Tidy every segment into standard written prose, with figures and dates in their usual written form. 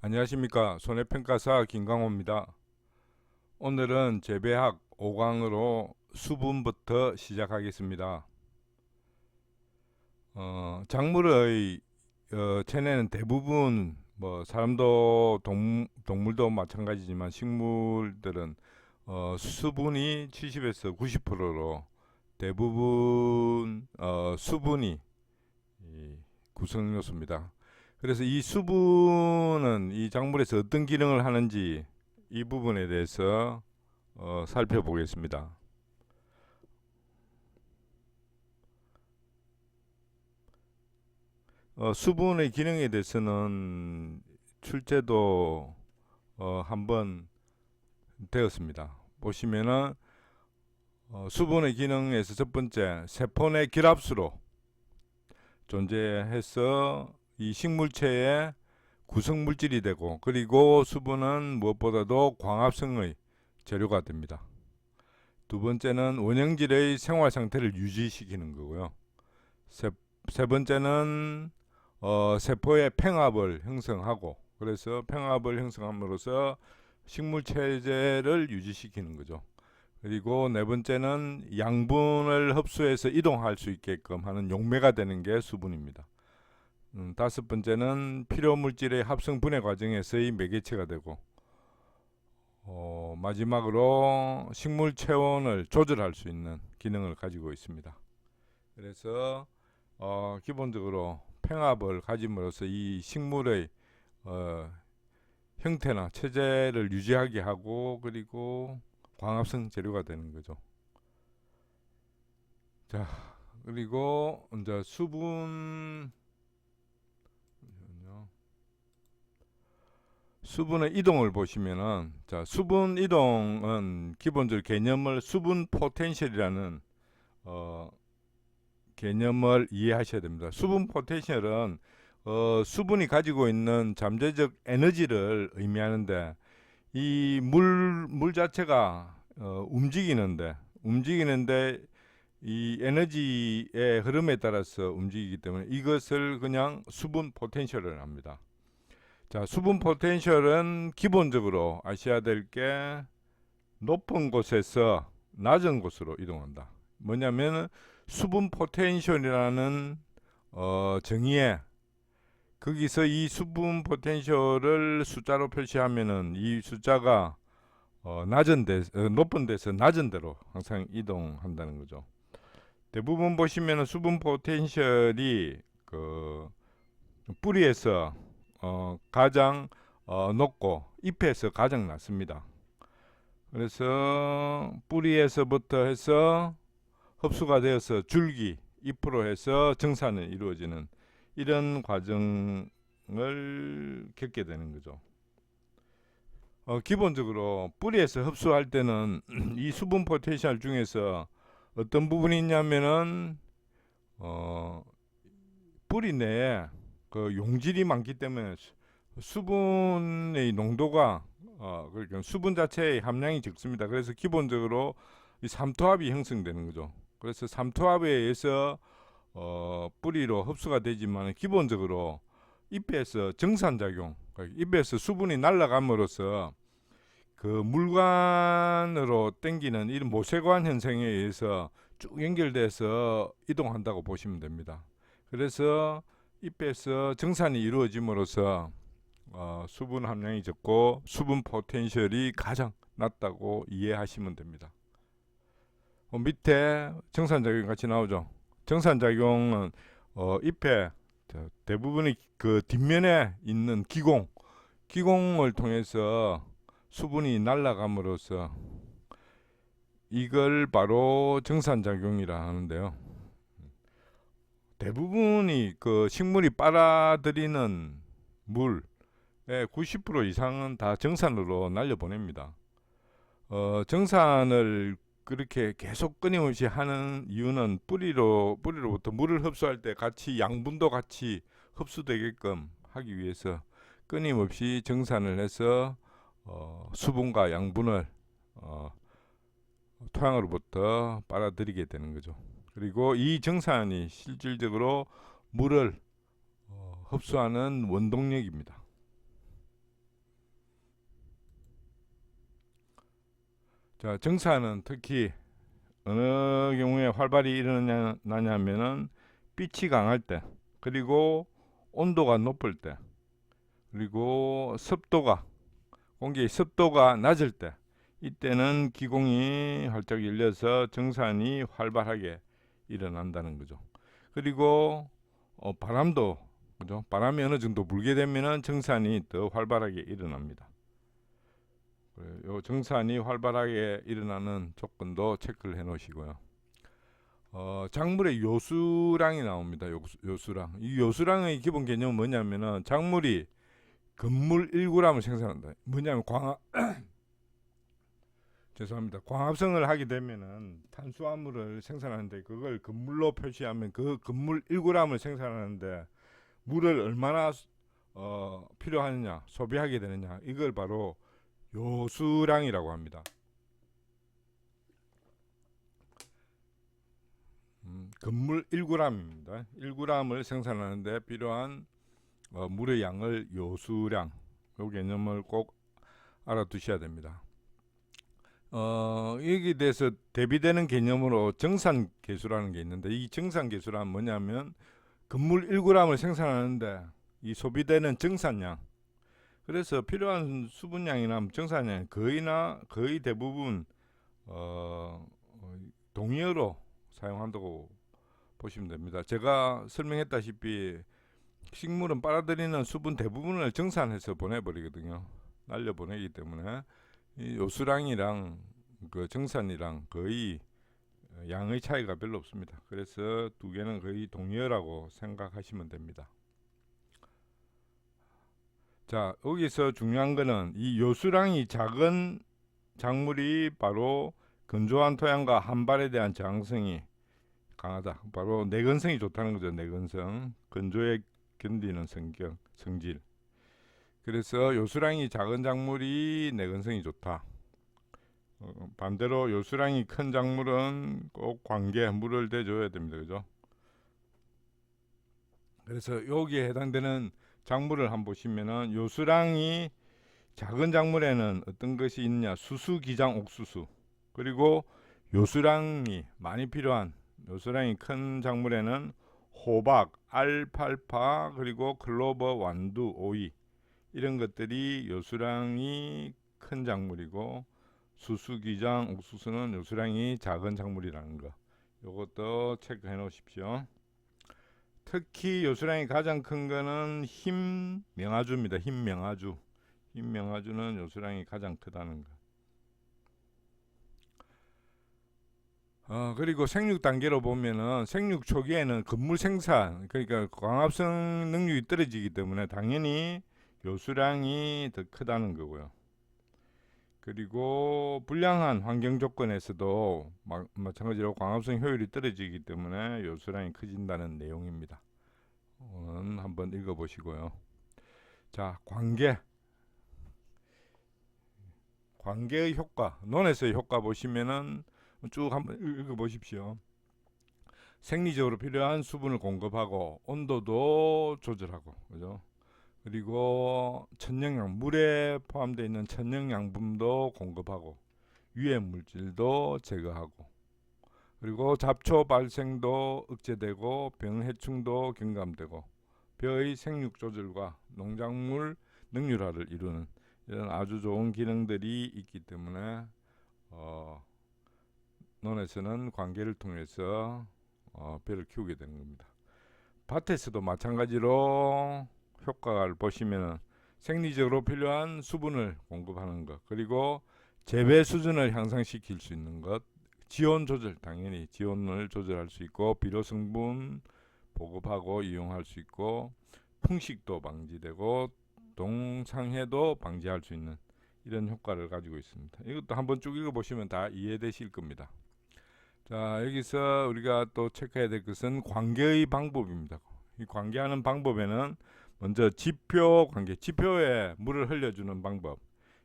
안녕하십니까. 손해평가사 김강호입니다. 오늘은 재배학 5강으로 수분부터 시작하겠습니다. 작물의 체내는 대부분 사람도 동물도 마찬가지지만 식물들은 수분이 70에서 90%로 대부분 수분이 구성 요소입니다. 그래서 이 수분은 이 작물에서 어떤 기능을 하는지 이 부분에 대해서 살펴보겠습니다. 수분의 기능에 대해서는 출제도 한번 되었습니다. 보시면은 수분의 기능에서 첫 번째, 세포 내 결합수로 존재해서 이 식물체의 구성 물질이 되고, 그리고 수분은 무엇보다도 광합성의 재료가 됩니다. 두 번째는 원형질의 생활 상태를 유지시키는 거고요. 세 번째는 세포의 평합을 형성하고, 그래서 평합을 형성함으로써 식물 체제를 유지시키는 거죠. 그리고 네 번째는 양분을 흡수해서 이동할 수 있게끔 하는 용매가 되는 게 수분입니다. 다섯 번째는 필요 물질의 합성 분해 과정에서의 매개체가 되고, 마지막으로 식물 체온을 조절할 수 있는 기능을 가지고 있습니다. 그래서 기본적으로 평합을 가짐으로써 이 식물의 형태나 체제를 유지하게 하고, 그리고 광합성 재료가 되는 거죠. 자, 그리고 이제 수분의 이동을 보시면은, 자, 수분 이동은 기본적으로 개념을 수분 포텐셜이라는 개념을 이해하셔야 됩니다. 수분 포텐셜은 수분이 가지고 있는 잠재적 에너지를 의미하는데, 이 물 자체가 움직이는데 이 에너지의 흐름에 따라서 움직이기 때문에 이것을 그냥 수분 포텐셜을 합니다. 자, 수분 포텐셜은 기본적으로 아셔야 될 게 높은 곳에서 낮은 곳으로 이동한다. 뭐냐면 수분 포텐셜이라는 정의에, 거기서 이 수분 포텐셜을 숫자로 표시하면은 이 숫자가 높은 데서 낮은 데로 항상 이동한다는 거죠. 대부분 보시면은 수분 포텐셜이 그 뿌리에서 가장 높고 잎에서 가장 낮습니다. 그래서 뿌리에서부터 해서 흡수가 되어서 줄기, 잎으로 해서 정산이 이루어지는 이런 과정을 겪게 되는 거죠. 기본적으로 뿌리에서 흡수할 때는 이 수분 포텐셜 중에서 어떤 부분이 있냐면은 뿌리 내에 그 용질이 많기 때문에 수분의 농도가 그러니까 수분 자체의 함량이 적습니다. 그래서 기본적으로 이 삼투압이 형성되는 거죠. 그래서 삼투압에 의해서 뿌리로 흡수가 되지만 기본적으로 잎에서 정산작용, 잎에서 수분이 날아감으로써 그 물관으로 땡기는 이런 모세관 현상에 의해서 쭉 연결돼서 이동한다고 보시면 됩니다. 그래서 잎에서 정산이 이루어짐으로써 수분 함량이 적고 수분 포텐셜이 가장 낮다고 이해하시면 됩니다. 밑에 정산작용 같이 나오죠. 정산작용은 잎에 대부분이 그 뒷면에 있는 기공을 통해서 수분이 날아감으로써 이걸 바로 정산작용이라 하는데요. 대부분이 그 식물이 빨아들이는 물의 90% 이상은 다 정산으로 날려보냅니다. 정산을 그렇게 계속 끊임없이 하는 이유는 뿌리로부터 물을 흡수할 때 같이 양분도 같이 흡수되게끔 하기 위해서 끊임없이 정산을 해서 수분과 양분을 토양으로부터 빨아들이게 되는 거죠. 그리고 이 정산이 실질적으로 물을 흡수하는 원동력입니다. 자, 정사는 특히 어느 경우에 활발히 일어나냐면은 빛이 강할 때, 그리고 온도가 높을 때, 그리고 공기의 습도가 낮을 때, 이때는 기공이 활짝 열려서 정산이 활발하게 일어난다는 거죠. 그리고 바람도, 그죠? 바람이 어느 정도 불게 되면은 정산이 더 활발하게 일어납니다. 요 정산이 활발하게 일어나는 조건도 체크를 해 놓으시고요. 작물의 요수량이 나옵니다. 요수량. 이 요수량의 기본 개념은 뭐냐면은 작물이 건물 1g을 생산한다. 뭐냐면 죄송합니다. 광합성을 하게 되면은 탄수화물을 생산하는데 그걸 건물로 표시하면 그 건물 1g을 생산하는데 물을 얼마나 필요하느냐, 소비하게 되느냐, 이걸 바로 요수량이라고 합니다. 건물 1g입니다. 1g을 생산하는데 필요한 물의 양을 요수량, 이 개념을 꼭 알아두셔야 됩니다. 여기에 대해서 대비되는 개념으로 정산계수라는 게 있는데, 이 정산계수란 뭐냐면 건물 1g을 생산하는데 이 소비되는 정산량, 그래서 필요한 수분량이나 정산량 거의 대부분 동의어로 사용한다고 보시면 됩니다. 제가 설명했다시피 식물은 빨아들이는 수분 대부분을 정산해서 보내버리거든요. 날려보내기 때문에 이 요수량이랑 그 정산이랑 거의 양의 차이가 별로 없습니다. 그래서 두 개는 거의 동의어라고 생각하시면 됩니다. 자, 여기서 중요한 거는 이 요수량이 작은 작물이 바로 건조한 토양과 한발에 대한 저항성이 강하다. 바로 내건성이 좋다는 거죠. 내건성. 건조에 견디는 성질. 그래서 요수량이 작은 작물이 내건성이 좋다. 반대로 요수량이 큰 작물은 꼭 물을 대줘야 됩니다. 그죠? 그래서 여기에 해당되는 작물을 한번 보시면은 요수량이 작은 작물에는 어떤 것이 있느냐? 수수, 기장, 옥수수. 그리고 요수량이 많이 필요한, 요수량이 큰 작물에는 호박, 알팔파, 그리고 클로버, 완두, 오이, 이런 것들이 요수량이 큰 작물이고, 수수, 기장, 옥수수는 요수량이 작은 작물이라는 거, 요것도 체크해 놓으십시오. 특히 요수량이 가장 큰 거는 흰 명아주입니다. 흰 명아주는 요수량이 가장 크다는 거. 그리고 생육 단계로 보면은 생육 초기에는 건물 생산, 그러니까 광합성 능률이 떨어지기 때문에 당연히 요수량이 더 크다는 거고요. 그리고 불량한 환경 조건에서도 마찬가지로 광합성 효율이 떨어지기 때문에 요수량이 커진다는 내용입니다. 오늘 한번 읽어보시고요. 자, 관계의 효과, 논에서의 효과 보시면은 쭉 한번 읽어보십시오. 생리적으로 필요한 수분을 공급하고 온도도 조절하고, 그죠? 그리고 천연양, 물에 포함되어 있는 천연양분도 공급하고 유해 물질도 제거하고, 그리고 잡초 발생도 억제되고 병해충도 경감되고 벼의 생육 조절과 농작물 능률화를 이루는 이런 아주 좋은 기능들이 있기 때문에 논에서는 관계를 통해서 벼를 키우게 되는 겁니다. 밭에서도 마찬가지로 효과를 보시면 생리적으로 필요한 수분을 공급하는 것, 그리고 재배 수준을 향상시킬 수 있는 것, 지온 조절, 당연히 지온을 조절할 수 있고 비료 성분 보급하고 이용할 수 있고 풍식도 방지되고 동상해도 방지할 수 있는 이런 효과를 가지고 있습니다. 이것도 한번 쭉 읽어보시면 다 이해되실 겁니다. 자, 여기서 우리가 또 체크해야 될 것은 관계의 방법입니다. 이 관계하는 방법에는 먼저 지표 관계, 지표에 물을 흘려주는 방법.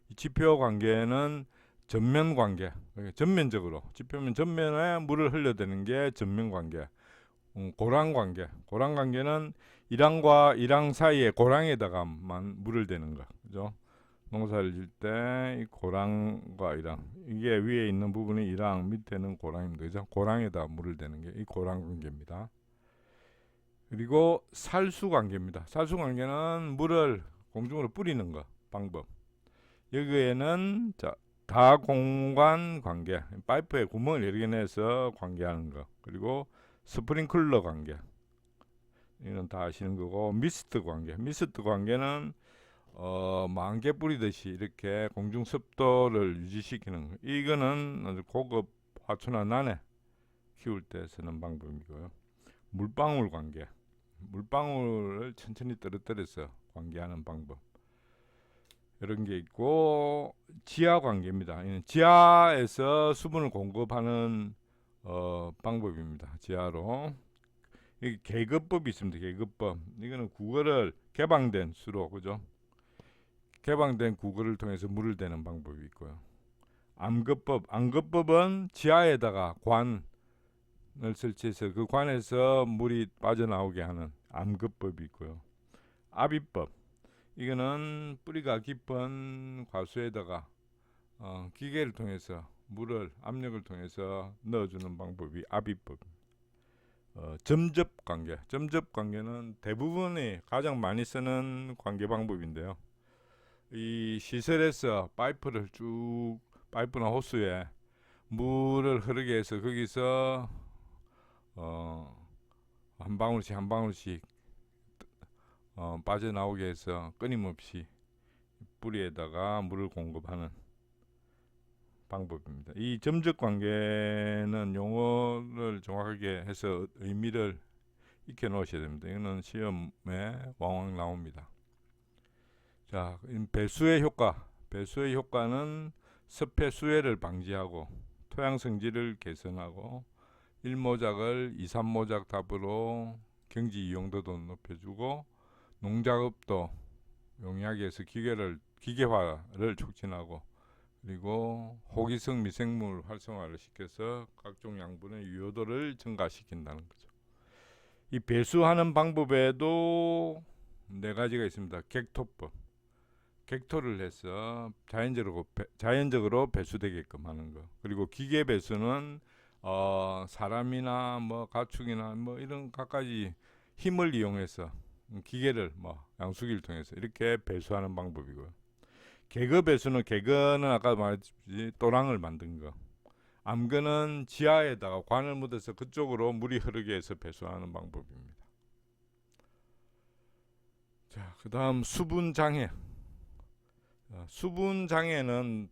이 지표 관계는 전면 관계, 전면적으로 지표면 전면에 물을 흘려대는 게 전면 관계. 고랑 관계는 이랑과 이랑 사이에 고랑에다가만 물을 대는 거, 그죠? 농사를 질 때 이 고랑과 이랑, 이게 위에 있는 부분이 이랑, 밑에는 고랑입니다. 그죠? 고랑에다 물을 대는 게 이 고랑 관계입니다. 그리고 살수 관계입니다. 살수 관계는 물을 공중으로 뿌리는 거 방법. 여기에는 자, 다공간 관계, 파이프에 구멍을 여러 개 내서 관계하는 거. 그리고 스프링클러 관계. 이건 다 아시는 거고, 미스트 관계. 미스트 관계는 만개 뿌리듯이 이렇게 공중 습도를 유지시키는 거. 이거는 아주 고급 화초나 난에 키울 때 쓰는 방법이고요. 물방울 관계. 물방울을 천천히 떨어뜨려서 관계하는 방법. 이런 게 있고, 지하 관계입니다. 이는 지하에서 수분을 공급하는 방법입니다. 지하로. 이 계급법이 있습니다. 계급법. 이거는 국어를 개방된 수로, 그죠? 개방된 국어를 통해서 물을 대는 방법이 있고요. 암급법. 암급법은 지하에다가 관을 설치해서 그 관에서 물이 빠져나오게 하는 암급법이 있고요. 아비법. 이거는 뿌리가 깊은 과수에다가 기계를 통해서 물을 압력을 통해서 넣어주는 방법이 아비법입니다. 점접관계. 점접관계는 대부분이 가장 많이 쓰는 관계 방법인데요. 이 시설에서 파이프를 쭉, 파이프나 호스에 물을 흐르게 해서 거기서 한 방울씩 한 방울씩 빠져나오게 해서 끊임없이 뿌리에다가 물을 공급하는 방법입니다. 이 점적 관계는 용어를 정확하게 해서 의미를 익혀 놓으셔야 됩니다. 이거는 시험에 왕왕 나옵니다. 자, 배수의 효과. 배수의 효과는 습해 수해를 방지하고 토양 성질을 개선하고 1모작을 2, 3모작 답으로 경지 이용도도 높여주고 농작업도 용이하게 해서 기계화를 촉진하고, 그리고 호기성 미생물 활성화를 시켜서 각종 양분의 유효도를 증가시킨다는 거죠. 이 배수하는 방법에도 네 가지가 있습니다. 객토법. 객토를 해서 자연적으로 배수되게끔 하는 거. 그리고 기계 배수는 사람이나 뭐 가축이나 뭐 이런 갖가지 힘을 이용해서 기계를 뭐 양수기를 통해서 이렇게 배수하는 방법이고요. 계거 배수는, 계거는 아까 말했듯이 또랑을 만든 거. 암거는 지하에다가 관을 묻어서 그쪽으로 물이 흐르게 해서 배수하는 방법입니다. 자, 그다음 수분 장애. 수분 장애는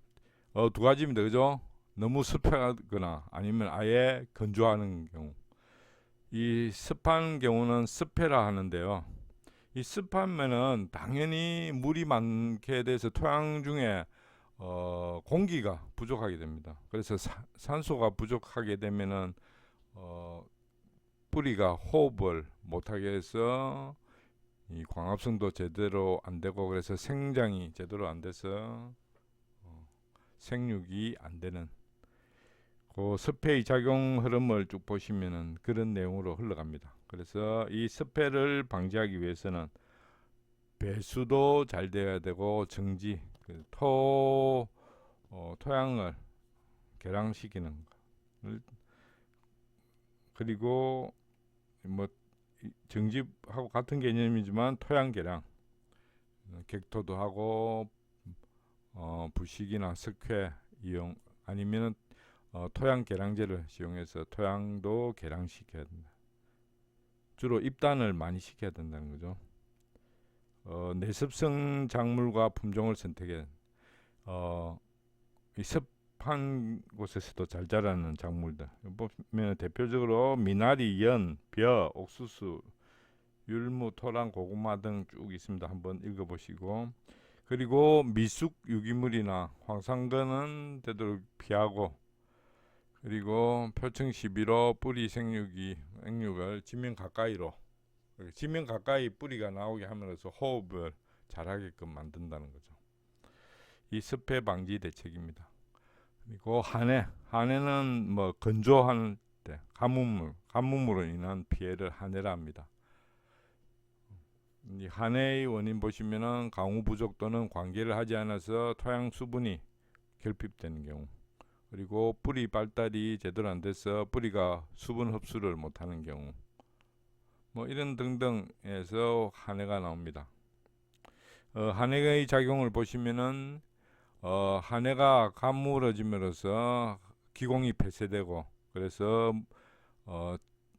두 가지입니다. 그죠? 너무 습하거나 아니면 아예 건조하는 경우. 이 습한 경우는 습해라 하는데요. 이 습하면은 당연히 물이 많게 돼서 토양 중에 공기가 부족하게 됩니다. 그래서 산소가 부족하게 되면은 뿌리가 호흡을 못하게 해서 이 광합성도 제대로 안 되고, 그래서 생장이 제대로 안 돼서 생육이 안 되는, 그 습해의 작용 흐름을 쭉 보시면은 그런 내용으로 흘러갑니다. 그래서 이 습해를 방지하기 위해서는 배수도 잘 돼야 되고, 정지, 토양을 개량시키는 것, 그리고 뭐 정집하고 같은 개념이지만 토양 개량, 객토도 하고 부식이나 석회 이용, 아니면 토양 개량제를 이용해서 토양도 개량시켜야 된다. 주로 입단을 많이 시켜야 된다는 거죠. 내습성 작물과 품종을 선택해 이 습한 곳에서도 잘 자라는 작물들 보면 대표적으로 미나리, 연, 벼, 옥수수, 율무, 토랑, 고구마 등 쭉 있습니다. 한번 읽어보시고, 그리고 미숙 유기물이나 황산근은 되도록 피하고, 그리고 표층 시비로 뿌리 생육을 지면 가까이로, 지면 가까이 뿌리가 나오게 함으로써 호흡을 잘하게끔 만든다는 거죠. 이 습해 방지 대책입니다. 그리고 한해는 뭐 건조하는 때 가뭄으로 인한 피해를 한해라 합니다. 이 한해의 원인 보시면은 강우 부족 또는 관계를 하지 않아서 토양 수분이 결핍되는 경우, 그리고 뿌리 발달이 제대로 안 돼서 뿌리가 수분 흡수를 못하는 경우, 뭐 이런 등등에서 한해가 나옵니다. 한해의 작용을 보시면은 한해가 가물어짐으로써 기공이 폐쇄되고, 그래서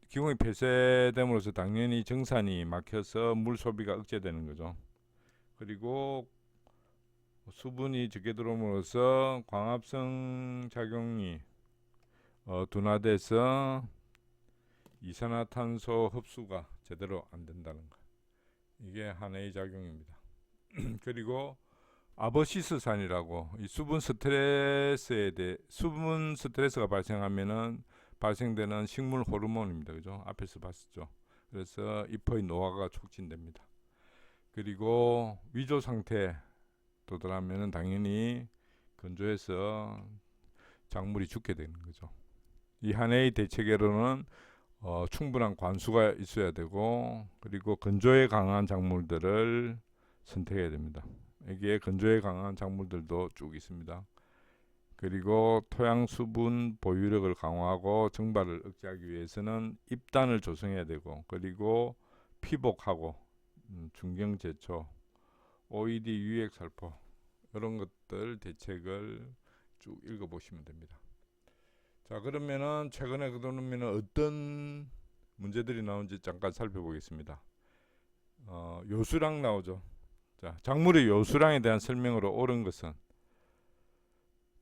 기공이 폐쇄됨으로써 당연히 정산이 막혀서 물 소비가 억제되는 거죠. 그리고 수분이 적게 들어옴으로써 광합성 작용이 둔화돼서 이산화탄소 흡수가 제대로 안 된다는 거. 이게 한해의 작용입니다. 그리고 아버시스산이라고 이 수분 스트레스가 발생하면은 발생되는 식물 호르몬입니다. 그죠? 앞에서 봤었죠. 그래서 잎의 노화가 촉진됩니다. 그리고 위조 상태 도달하면은 당연히 건조해서 작물이 죽게 되는 거죠. 이 한해의 대책으로는 충분한 관수가 있어야 되고, 그리고 건조에 강한 작물들을 선택해야 됩니다. 여기에 건조에 강한 작물들도 쭉 있습니다. 그리고 토양 수분 보유력을 강화하고 정발을 억제하기 위해서는 잎단을 조성해야 되고, 그리고 피복하고 중경 제초, OED 유액 살포, 이런 것들 대책을 쭉 읽어보시면 됩니다. 자, 그러면은 최근에 그러면은 어떤 문제들이 나오는지 잠깐 살펴보겠습니다. 요수랑 나오죠. 자, 작물의 요수량에 대한 설명으로 옳은 것은,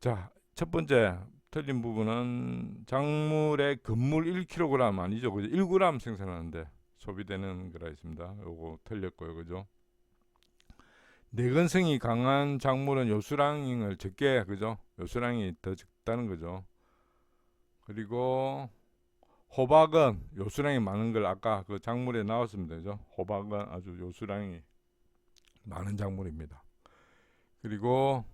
자, 첫 번째 틀린 부분은 작물의 건물 1kg 아니죠. 그죠? 1g 생산하는데 소비되는 거라 있습니다. 요거 틀렸고요. 그죠? 내건성이 강한 작물은 요수량을 적게, 그죠? 요수량이 더 적다는 거죠. 그리고 호박은 요수량이 많은 걸 아까 그 작물에 나왔습니다. 그죠? 호박은 아주 요수량이 많은 작물입니다. 그리고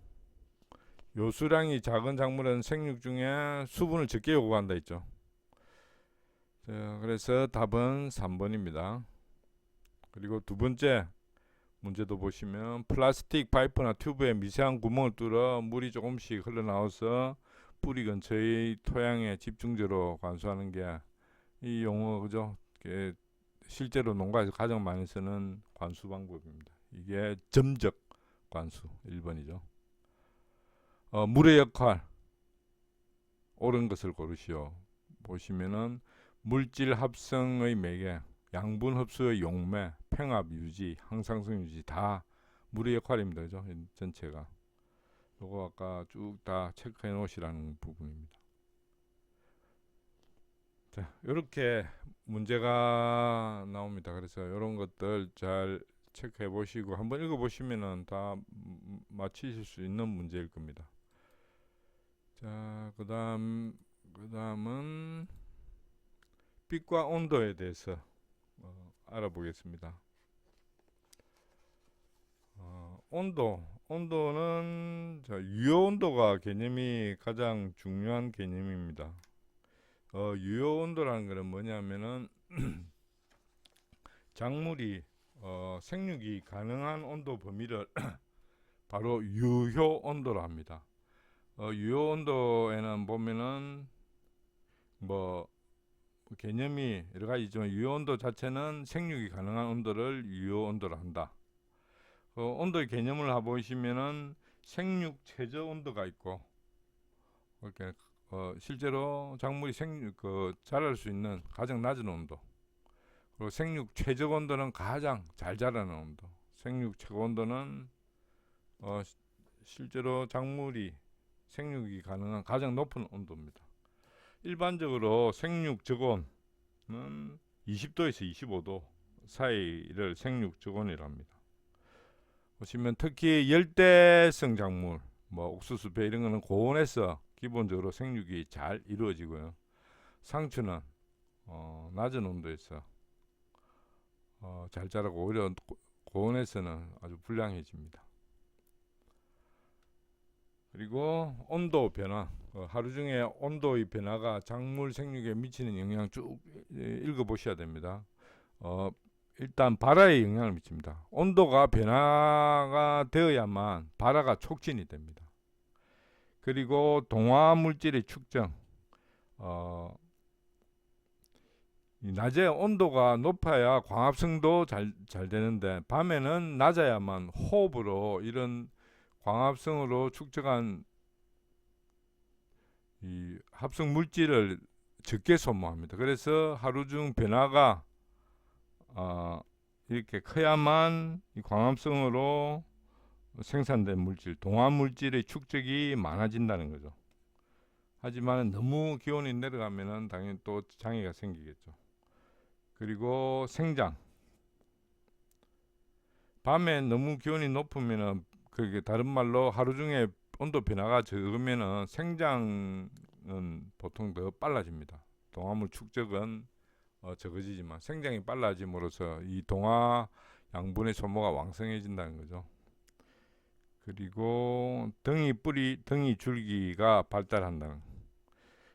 요수량이 작은 작물은 생육 중에 수분을 적게 요구한다 했죠. 자, 그래서 답은 3번입니다. 그리고 두 번째 문제도 보시면 플라스틱 파이프나 튜브에 미세한 구멍을 뚫어 물이 조금씩 흘러나와서 뿌리 근처의 토양에 집중적으로 관수하는 게 이 용어, 그죠? 실제로 농가에서 가장 많이 쓰는 관수 방법입니다. 이게 점적 관수 1번이죠. 물의 역할 옳은 것을 고르시오. 보시면은 물질 합성의 매개, 양분 흡수의 용매, 평합 유지, 항상성 유지 다 물의 역할입니다. 그죠? 전체가. 요거 아까 쭉 다 체크해 놓으시라는 부분입니다. 자, 이렇게 문제가 나옵니다. 그래서 이런 것들 잘 체크해 보시고 한번 읽어 보시면은 다 맞히실 수 있는 문제일 겁니다. 자, 그다음은 빛과 온도에 대해서 알아보겠습니다. 온도는 유효 온도가 개념이 가장 중요한 개념입니다. 유효 온도라는 것은 뭐냐면은 작물이 생육이 가능한 온도 범위를 바로 유효 온도로 합니다. 유효 온도에는 보면은 뭐 개념이 여러 가지 있지만 유효 온도 자체는 생육이 가능한 온도를 유효 온도로 한다. 온도의 개념을 해보시면은 생육 최저 온도가 있고, 이렇게 실제로 작물이 자랄 수 있는 가장 낮은 온도, 그리고 생육 최저 온도는 가장 잘 자라는 온도, 생육 최고 온도는 실제로 작물이 생육이 가능한 가장 높은 온도입니다. 일반적으로 생육 적온은 20도에서 25도 사이를 생육 적온이라 합니다. 보시면 특히 열대성 작물, 뭐 옥수수, 배 이런 거는 고온에서 기본적으로 생육이 잘 이루어지고요. 상추는 낮은 온도에서 잘 자라고 오히려 고온에서는 아주 불량해집니다. 그리고 온도 변화, 하루 중에 온도의 변화가 작물 생육에 미치는 영향 쭉 읽어보셔야 됩니다. 일단 발화에 영향을 미칩니다. 온도가 변화가 되어야만 발화가 촉진이 됩니다. 그리고 동화 물질의 축정. 낮에 온도가 높아야 광합성도 잘 되는데 밤에는 낮아야만 호흡으로 이런 광합성으로 축적한 이 합성 물질을 적게 소모합니다. 그래서 하루 중 변화가 이렇게 커야만 이 광합성으로 생산된 물질, 동화 물질의 축적이 많아진다는 거죠. 하지만 너무 기온이 내려가면은 당연히 또 장애가 생기겠죠. 그리고 생장. 밤에 너무 기온이 높으면은 그게 다른 말로 하루 중에 온도 변화가 적으면은 생장은 보통 더 빨라집니다. 동화물 축적은 적어지지만 생장이 빨라짐으로써 이 동화 양분의 소모가 왕성해진다는 거죠. 그리고 등이 줄기가 발달한다는.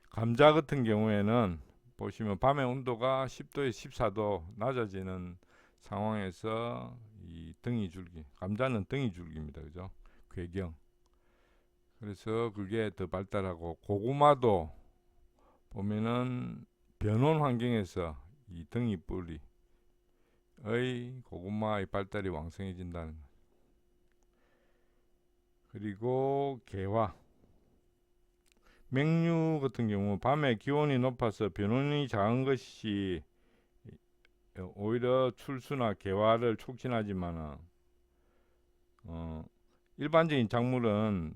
감자 같은 경우에는 보시면 밤의 온도가 10도에 14도 낮아지는 상황에서 이 등이 줄기, 감자는 등이 줄기입니다. 그죠? 괴경. 그래서 그게 더 발달하고, 고구마도 보면은 변온 환경에서 이 등이 뿌리의 고구마의 발달이 왕성해진다는 것. 그리고 개화. 맹류 같은 경우 밤에 기온이 높아서 변온이 작은 것이 오히려 출수나 개화를 촉진하지만은 일반적인 작물은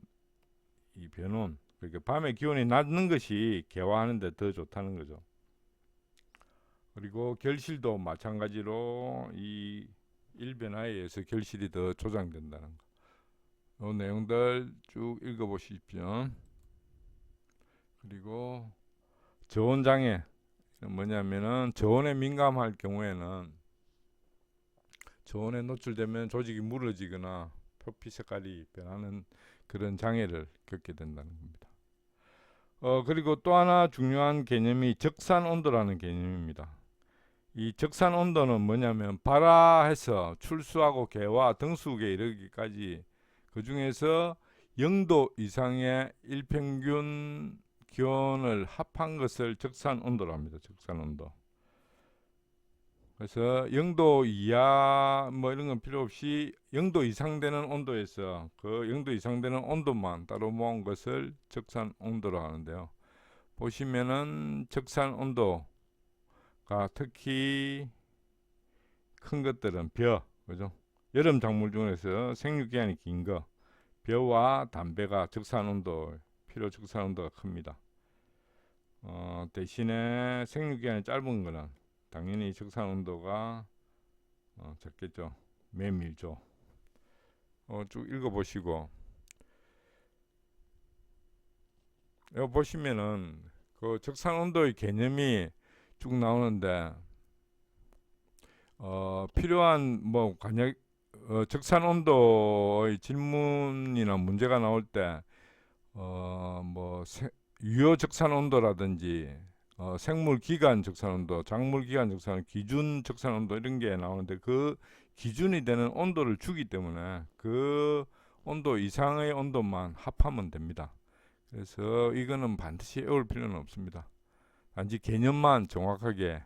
이 변온, 그러니까 밤에 기온이 낮는 것이 개화하는데 더 좋다는 거죠. 그리고 결실도 마찬가지로 이 일변화에 의해서 결실이 더 조장된다는 거. 이 내용들 쭉 읽어보십시오. 그리고 저온장애 뭐냐면은 저온에 민감할 경우에는 저온에 노출되면 조직이 물어지거나 표피 색깔이 변하는 그런 장애를 겪게 된다는 겁니다. 그리고 또 하나 중요한 개념이 적산 온도라는 개념입니다. 이 적산 온도는 뭐냐면 발화해서 출수하고 개화 등수에 이르기까지 그 중에서 0도 이상의 일평균 기온을 합한 것을 적산 온도로 합니다. 적산 온도. 그래서 0도 이하 뭐 이런 건 필요 없이 0도 이상 되는 온도에서 그 0도 이상 되는 온도만 따로 모은 것을 적산 온도로 하는데요. 보시면은 적산 온도가 특히 큰 것들은 그죠? 여름 작물 중에서 생육 기간이 긴 거, 벼와 담배가 적산 온도, 필요 적산 온도가 큽니다. 대신에 생육 기간이 짧은 거는 당연히 적산 온도가 적겠죠. 메밀조. 쭉 읽어보시고, 여기 보시면은 그 적산 온도의 개념이 쭉 나오는데 필요한 뭐 간약 적산 온도의 질문이나 문제가 나올 때 유효 적산 온도라든지 생물 기간 적산 온도, 작물 기간 적산 온도, 기준 적산 온도 이런 게 나오는데 그 기준이 되는 온도를 주기 때문에 그 온도 이상의 온도만 합하면 됩니다. 그래서 이거는 반드시 외울 필요는 없습니다. 단지 개념만 정확하게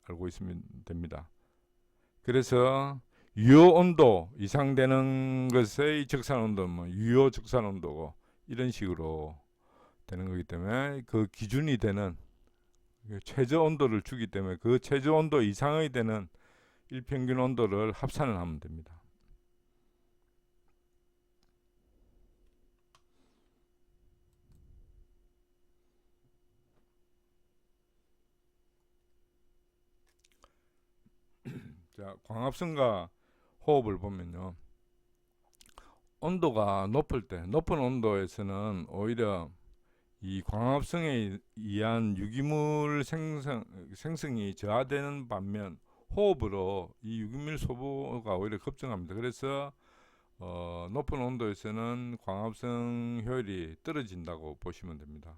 알고 있으면 됩니다. 그래서 유효 온도 이상 되는 것의 적산 온도는 유효 적산 온도고 이런 식으로 되는 거기 때문에 그 기준이 되는 최저 온도를 주기 때문에 그 최저 온도 이상의 되는 일평균 온도를 합산을 하면 됩니다. 자, 광합성과 호흡을 보면요. 온도가 높을 때, 높은 온도에서는 오히려 이 광합성에 의한 유기물 생성이 저하되는 반면 호흡으로 이 유기물 소모가 오히려 급증합니다. 그래서 높은 온도에서는 광합성 효율이 떨어진다고 보시면 됩니다.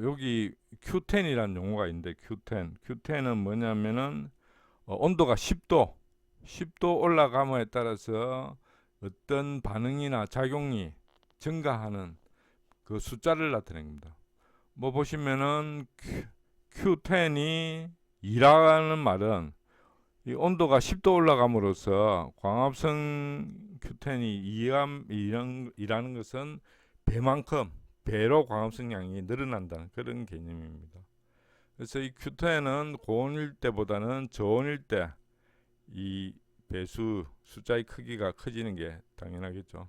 여기 Q10이라는 용어가 있는데 Q10은 뭐냐면은 온도가 10도 올라감에 따라서 어떤 반응이나 작용이 증가하는 그 숫자를 나타낸 겁니다. 뭐 보시면은 Q10이 2라는 말은 이 온도가 10도 올라감으로써 광합성 Q10이 2라는 것은 배로 광합성량이 늘어난다는 그런 개념입니다. 그래서 이 Q10은 고온일 때보다는 저온일 때 이 배수 숫자의 크기가 커지는 게 당연하겠죠.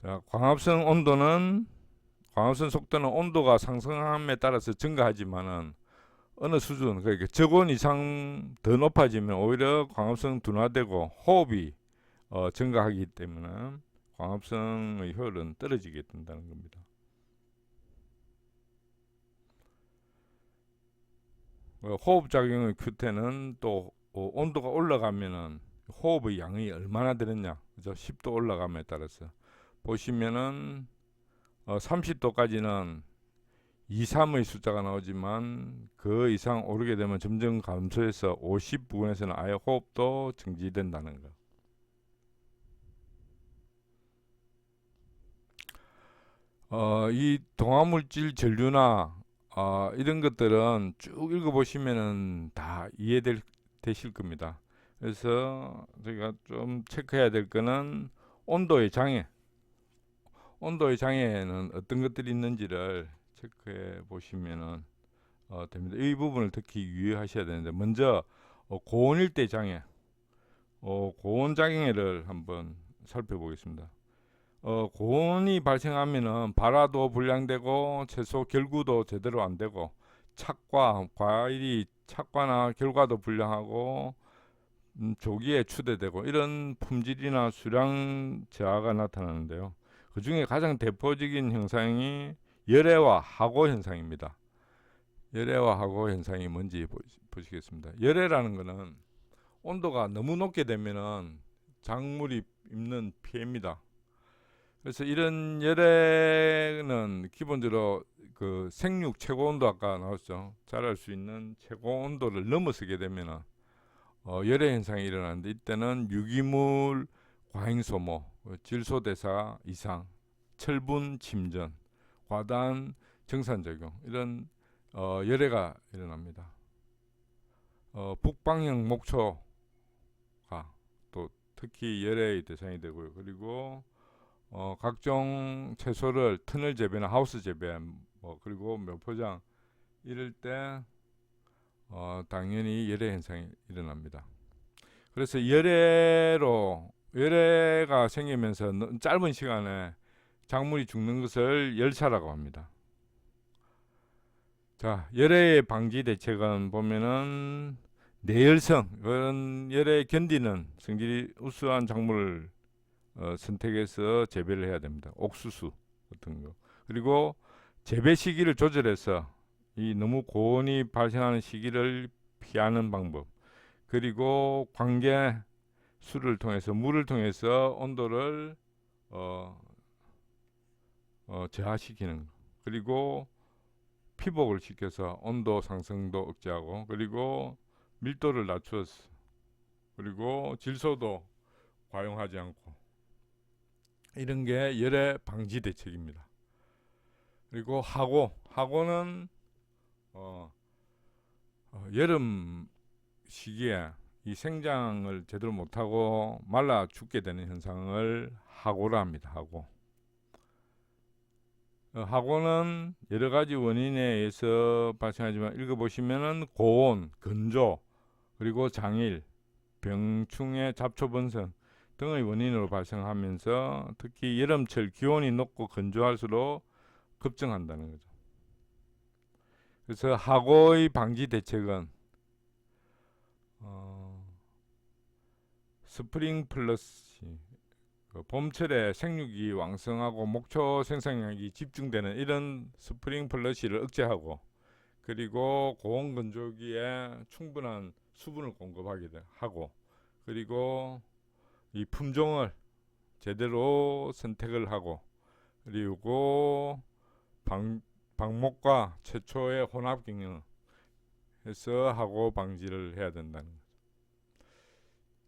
자, 광합성 속도는 온도가 상승함에 따라서 증가하지만은 어느 수준, 그러니까 저온 이상 더 높아지면 오히려 광합성 둔화되고 호흡이 증가하기 때문에 광합성의 효율은 떨어지게 된다는 겁니다. 호흡 작용의 Q10은 또 온도가 올라가면은 호흡의 양이 얼마나 되느냐, 그죠? 10도 올라감에 따라서 보시면은 30도까지는 2, 3의 숫자가 나오지만 그 이상 오르게 되면 점점 감소해서 50 부근에서는 아예 호흡도 정지된다는 거. 이 동화물질 전류나 이런 것들은 쭉 읽어보시면은 다 되실 겁니다. 그래서 저희가 좀 체크해야 될 거는 온도의 장애. 온도의 장애에는 어떤 것들이 있는지를 체크해 보시면은 됩니다. 이 부분을 특히 유의하셔야 되는데 먼저 고온일 때 장애, 고온 장애를 한번 살펴보겠습니다. 고온이 발생하면은 발화도 불량되고 채소 결구도 제대로 안 되고 과일이 착과나 결과도 불량하고 조기에 추대되고 이런 품질이나 수량 저하가 나타나는데요. 그 중에 가장 대표적인 현상이 열애와 하고 현상입니다. 열애와 하고 현상이 뭔지 보시겠습니다. 열애라는 것은 온도가 너무 높게 되면은 작물이 입는 피해입니다. 그래서 이런 열애는 기본적으로 그 생육 최고 온도 아까 나왔죠. 자랄 수 있는 최고 온도를 넘어서게 되면은 열애 현상이 일어나는데 이때는 유기물 과잉 소모, 질소대사 이상, 철분 침전, 과다한 정산작용 이런 열애가 일어납니다. 북방형 목초가 또 특히 열애의 대상이 되고요. 그리고 각종 채소를 터널 재배나 하우스 재배, 그리고 묘포장 이럴 때 당연히 열애 현상이 일어납니다. 그래서 열애가 생기면서 짧은 시간에 작물이 죽는 것을 열사라고 합니다. 자, 열애 방지 대책은 보면은 내열성, 이런 열애 견디는 성질이 우수한 작물을 선택해서 재배를 해야 됩니다. 옥수수 같은 거. 그리고 재배 시기를 조절해서 이 너무 고온이 발생하는 시기를 피하는 방법. 그리고 관계 물을 통해서 온도를 저하시키는 거. 그리고 피복을 시켜서 온도 상승도 억제하고 그리고 밀도를 낮추어서 그리고 질소도 과용하지 않고 이런 게 열애 방지 대책입니다. 그리고 하고는 여름 시기에 이 생장을 제대로 못하고 말라 죽게 되는 현상을 하고라 합니다. 하고는 여러 가지 원인에 의해서 발생하지만 읽어보시면은 고온, 건조, 그리고 장일, 병충해 잡초 번성 등의 원인으로 발생하면서 특히 여름철 기온이 높고 건조할수록 급증한다는 거죠. 그래서 하고의 방지 대책은 스프링 플러스 봄철에 생육이 왕성하고 목초 생산량이 집중되는 이런 스프링 플러시를 억제하고 그리고 고온 건조기에 충분한 수분을 공급하게 하고 그리고 이 품종을 제대로 선택을 하고 그리고 방목과 최초의 혼합 경영을 해서 하고 방지를 해야 된다는 거죠.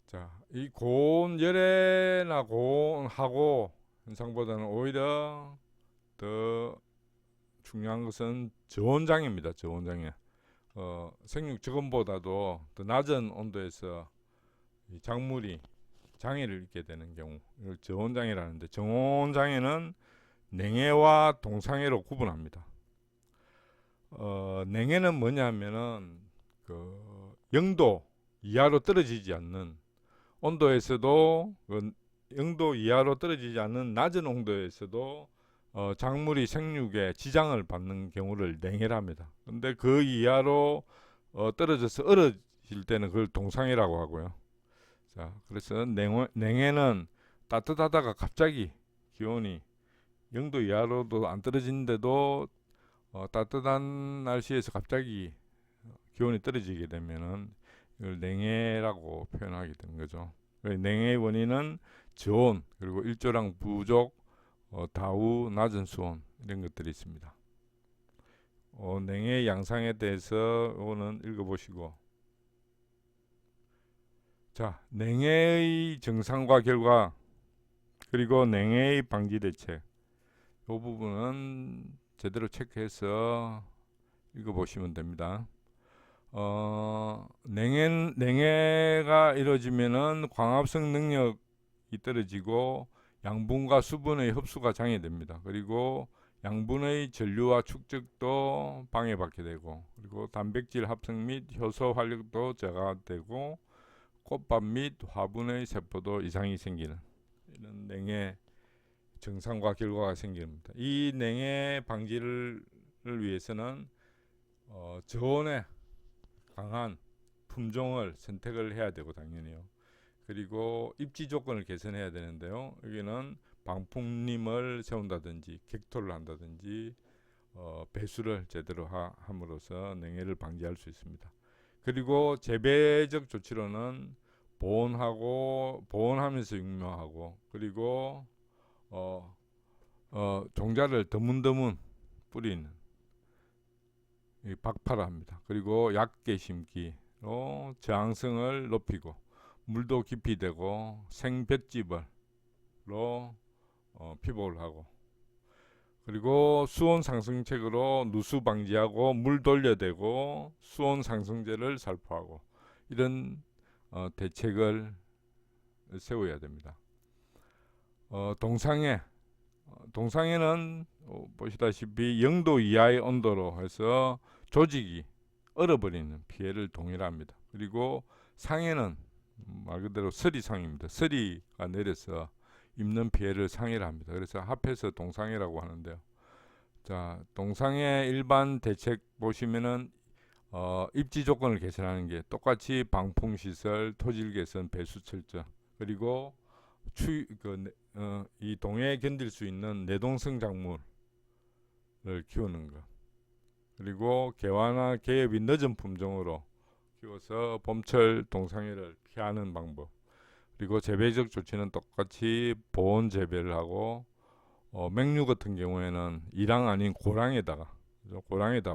자, 이 고온 열에나 고온하고 현상보다는 오히려 더 중요한 것은 저온장애입니다. 저온장애. 생육 저온보다도 더 낮은 온도에서 이 작물이 장애를 입게 되는 경우, 이걸 저온장애라는데, 저온장애는 냉해와 동상해로 구분합니다. 냉해는 뭐냐면은 그 0도 이하로 떨어지지 않는 온도에서도 0도 이하로 떨어지지 않는 낮은 온도에서도 작물이 생육에 지장을 받는 경우를 냉해랍니다. 근데 그 이하로 떨어져서 얼어질 때는 그걸 동상해라고 하고요. 자, 그래서 냉해는 따뜻하다가 갑자기 기온이 0도 이하로도 안 떨어지는데도 따뜻한 날씨에서 갑자기 기온이 떨어지게 되면은 이걸 냉해라고 표현하게 되는 거죠. 냉해의 원인은 저온, 그리고 일조량 부족, 다우, 낮은 수온 이런 것들이 있습니다. 냉해 양상에 대해서 오늘 읽어보시고, 자, 냉해의 증상과 결과, 그리고 냉해의 방지 대책, 이 부분은 제대로 체크해서 읽어보시면 됩니다. 냉해가 이루어지면은 광합성 능력이 떨어지고 양분과 수분의 흡수가 장애됩니다. 그리고 양분의 전류와 축적도 방해받게 되고, 그리고 단백질 합성 및 효소 활력도 저하되고, 꽃밥 및 화분의 세포도 이상이 생기는 이런 냉해 증상과 결과가 생깁니다. 이 냉해 방지를 위해서는 저온에 강한 품종을 선택을 해야 되고, 당연히요. 그리고 입지 조건을 개선해야 되는데요. 여기는 방풍림을 세운다든지 객토를 한다든지 배수를 제대로 함으로써 냉해를 방지할 수 있습니다. 그리고 재배적 조치로는 보온하면서 육묘하고, 그리고 종자를 드문드문 뿌리는 박파를 합니다. 그리고 얕게 심기로 저항성을 높이고, 물도 깊이 되고 생볏짚으로 피복을 하고, 그리고 수온 상승책으로 누수 방지하고 물 돌려대고 수온 상승제를 살포하고, 이런 대책을 세워야 됩니다. 동상해는 보시다시피 0도 이하의 온도로 해서 조직이 얼어버리는 피해를 동일합니다. 그리고 상해는 말 그대로 서리상입니다. 서리가 내려서 입는 피해를 상해라 합니다. 그래서 합해서 동상해라고 하는데요. 자, 동상해 일반 대책 보시면은 입지 조건을 개선하는 게 똑같이 방풍시설, 토질 개선, 배수 철저, 그리고 이 동해에 견딜 수 있는 내동성 작물을 키우는 것, 그리고 개화나 개엽이 늦은 품종으로 키워서 봄철 동상해를 피하는 방법, 그리고 재배적 조치는 똑같이 보온 재배를 하고, 맹류 같은 경우에는 이랑 아닌 고랑에다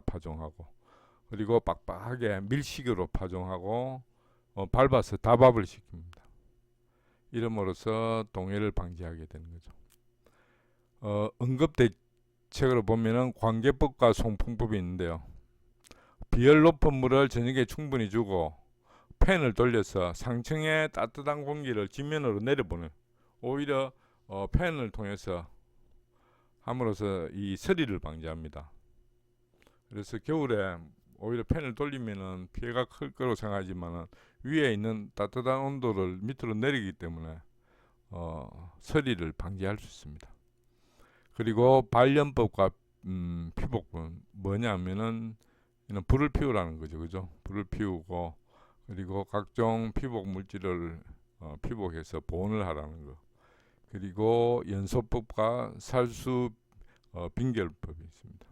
파종하고, 그리고 빡빡하게 밀식으로 파종하고 밟아서 다밥을 시킵니다. 이름으로써 동해를 방지하게 되는 거죠. 응급 대책으로 보면은 관계법과 송풍법이 있는데요. 비열 높은 물을 저녁에 충분히 주고 팬을 돌려서 상층의 따뜻한 공기를 지면으로 내려보는, 오히려 팬을 통해서 함으로써 이 서리를 방지합니다. 그래서 겨울에 오히려 팬을 돌리면은 피해가 클 거라고 생각하지만은 위에 있는 따뜻한 온도를 밑으로 내리기 때문에 서리를 방지할 수 있습니다. 그리고 발연법과 피복은 뭐냐면은 이는 불을 피우라는 거죠, 그죠? 불을 피우고, 그리고 각종 피복 물질을 피복해서 보온을 하라는 거. 그리고 연소법과 살수 빙결법이 있습니다.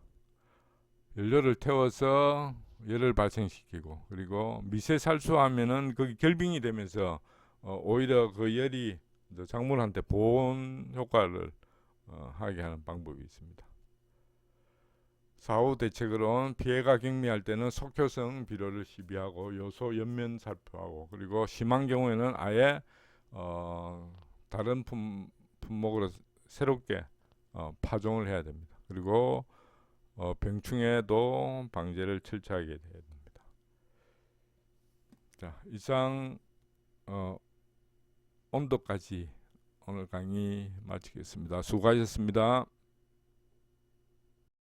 연료를 태워서 열을 발생시키고, 그리고 미세 살수하면은 거기 결빙이 되면서 오히려 그 열이 작물한테 보온 효과를 하게 하는 방법이 있습니다. 사후 대책으로는 피해가 경미할 때는 속효성 비료를 시비하고 요소 연면 살포하고, 그리고 심한 경우에는 아예 다른 품목으로 새롭게 파종을 해야 됩니다. 그리고 병충해도 방제를 철저하게 해야 됩니다. 자, 이상 온도까지 오늘 강의 마치겠습니다. 수고하셨습니다.